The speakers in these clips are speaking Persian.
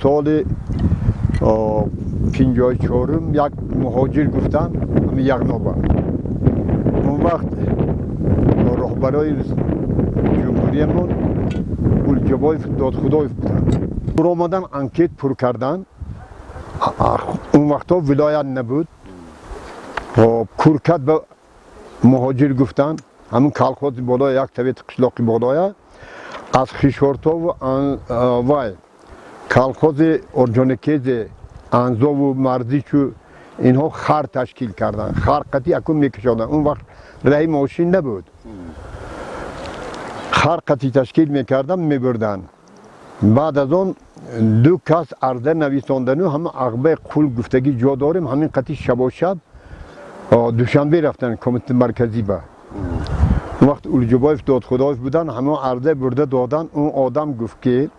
سال 54 یک مهاجر گفتن همین یغنابه. اون وقت رهبرای جمهوریمون گلجبایف دادخدایف بودن. برو آمدن انکیت پر کردن. اون وقتا ولایت نبود. کورکت به مهاجر گفتن همون کالخوز بالا یک تویت قشلاقی بالایه از خیشورتا و وای کالخوز ارجانکیز انزا و مرزی چو اینها خر تشکیل کردن. خر قطعی اکون میکشادن. اون وقت رای ماشین نبود. خر قطعی تشکیل میکردن میبردن. بعد از اون دو کس عرضه نویساندن و همه عقبه قول گفتگی جا داریم همین قطعی شب و شب دوشنبه رفتن کمیته مرکزی با. اون وقت اولجبایف دادخدایف بودن همه عرضه برده دادن. اون آدم گفت که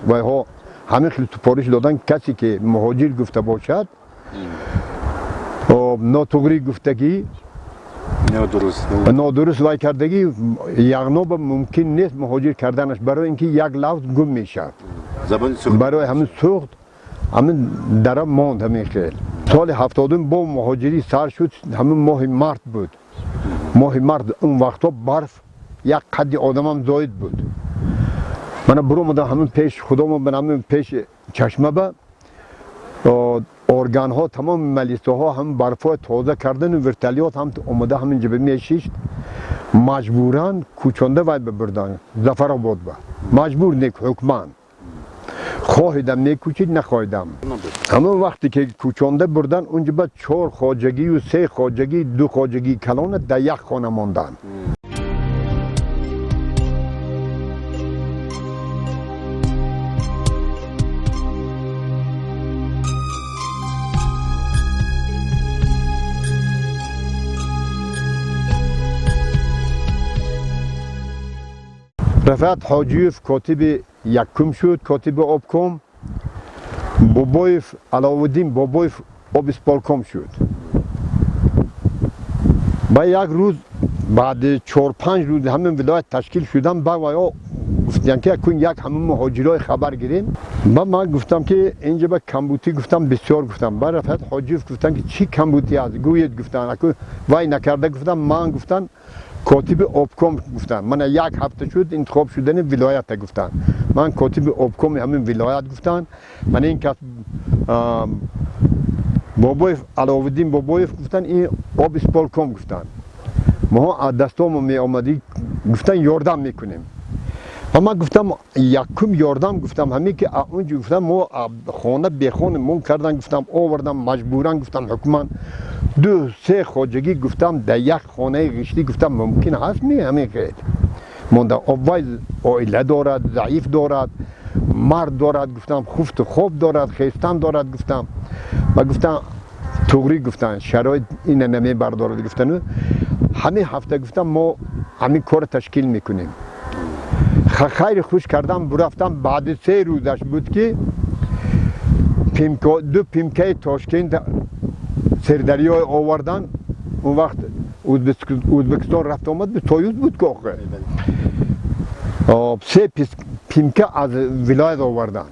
وای ها همه خیلی سپارش دادن کسی که مهاجر گفته باشد ناتوگری گفتگی نادرست وای کردگی یغناب ممکن نیست مهاجر کردنش برای اینکه یک لفظ گم میشه برای همین سوخت همین درم ماند همین خیل. سال 70 با مهاجری سر شد همین ماه مرد بود. ماه مرد اون وقتا برف یک قدی آدم هم زاید بود. من برو مدام همین پیش خودم بنام پیش چشمه با ارگان ها تمام ملیسه ها هم برف ها تازه کردن و ورتالیات هم اومده همین جبه میشیشت مجبورن کوچانده وای ببردن ظفر آباد با مجبور نیک حکمان خواهیدم نیکوچید نخواهیدم. همون وقتی که کوچانده بردن اونجا با 4 خواجگی و 3 خواجگی 2 خواجگی کلان در یک خانه ماندن. رفعت حاجیوف کاتب یکم شد کاتب آبکم. بابایف علاودین بابایف آب اسپالکم شد. با یک روز بعد 4-5 روز همین ولایت تشکیل شدم با ویا گفتن که کن یک همین مهاجرای خبر گیریم. با من گفتم که اینجا با کمبوتی گفتم بسیار گفتم. با رفعت حاجیوف گفتن که چی کمبوتی است گوید گفتن اکو وای نکرده گفتم من گفتن کاتب آبکم گفتن. من یک هفته شد انتخاب شدن ولایت گفتن. من کاتب آبکم همین ولایت گفتن. من این کس بابایف علاودین بابایف گفتن این آب اسپالکم گفتن. ما دستامو می آمدی گفتن یاردم میکنیم. اما گفتم یکم یاردم گفتم همین که اونجا گفتم ما خانه به خانه مون کردن گفتم آوردم مجبورن گفتم حکمان 2-3 خواجگی گفتم در یک خانه گشتی گفتم ممکن هست می همین خیلی مونده آبوی آیله دارد ضعیف دارد مرد دارد گفتم خفت خوب دارد خیستن دارد گفتم و گفتم توگری گفتن شرایط این نمی بردارد گفتن همین هفته گفتم ما همین کار تشکیل میکنیم. خیر خوش کردم برفتم بعد 3 روزش بود که دو پیمکه تاشکند سردریای آوردن. اون وقت ازبکستان رفت آمد به تایوز بود که آخه 3 پیمکه از ولایت آوردن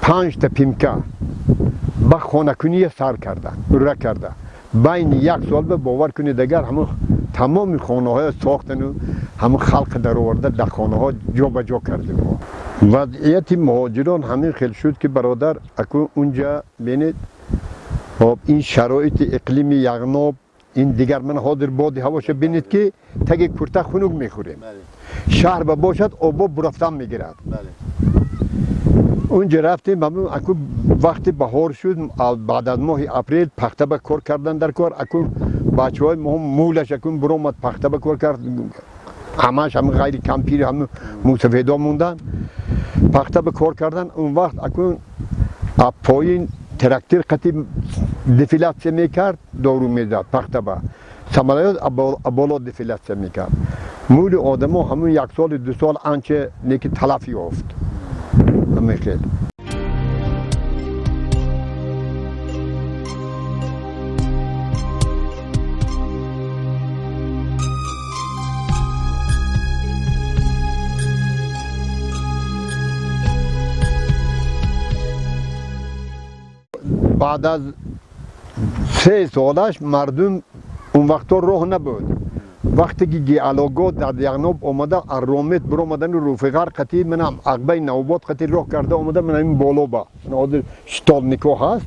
5 تا پیمکه با خانه‌کنی سر کردن را کرده. بین 1 سال به باور کنید دیگر همون تمام خانه های ساختن و همون خلق در آورده در خانه ها جا به جا کرده. وضعیت مهاجران همین خیلی شد که برادر اکو اونجا بینید این شرایط اقلیم یغناب این دیگر من حاضر بادی هواش بینید که تگ کرته خنک میخوریم. شهر باشد آبا برفتن میگیرد. اونجا رفتیم اکو وقتی بهار شد بعد از ماه اپریل پخته به کار کردن در کار اکو بچه های مهم مولش اکو برآمد پخته به کار کرد همش هم غیر کمپیر هم موسفیدا موندن پخته به کار کردن. اون وقت اکو پایین تراکتور قطعی دفیلات میکرد دارو میداد پخته به سمالیات بالا دفیلات میکرد. مول آدم ها همون 1 سال 2 سال آنچه نیکی تلفی یافت همین خیلی. بعد از 3 سالش مردم اون وقتا راه نبود. وقتی که گیالاگو در یغنوب اومده ارومیت بر اومدن رفیقار قطعی منم عقبه نوبات قطعی راه کرده اومده من این بالا با نادر شتالنیکو هست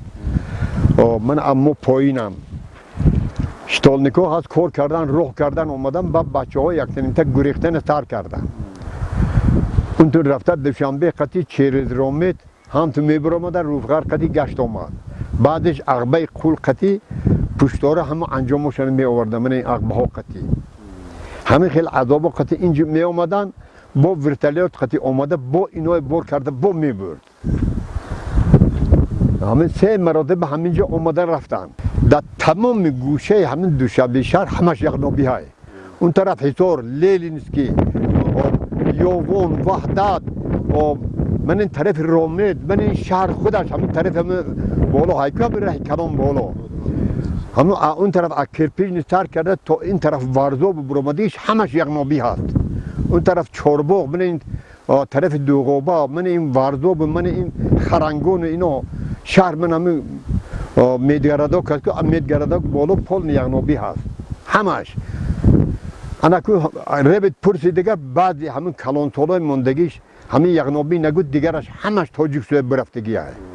من اما پایینم شتالنیکو هست کار کردن راه کردن اومدم با بچه ها یک تنین تک گریختن سر کردن اونطور رفته دوشنبه قطعی چیرز رومیت هم تو میبر اومدن رفیقار قطعی گشت اومد بعدش عقبه قول قطعی پشتاره همه انجامشون می آوردن من این عقبه ها قطعی همین خیلی عذاب قطعی اینجا می آمدن با ورتالیات قطعی آمده با اینو بار کرده با می برد همین 3 مراتب همینجا آمده رفتن در تمام گوشه همین دوشنبه شهر همش یغنابی های اون طرف حصار لیلینسکی یوون وحدت من این طرف رومید من این شهر خودش همین طرف همین بالا هایکا بره کنام بالا همون اون طرف کرپیج نستار کرده تا این طرف ورزو برامدیش همش یغنابی هست اون طرف چورباغ من این طرف دوغوبا من این ورزو من این خرنگون اینا شهر من همین میدگردا که میدگردا بالا پل یغنابی هست همش انا کو ربط پرسی دیگر بعد همین کلانتولای مندگیش همین یغنابی نگود دیگرش همش تاجیک سوی برفتگی هست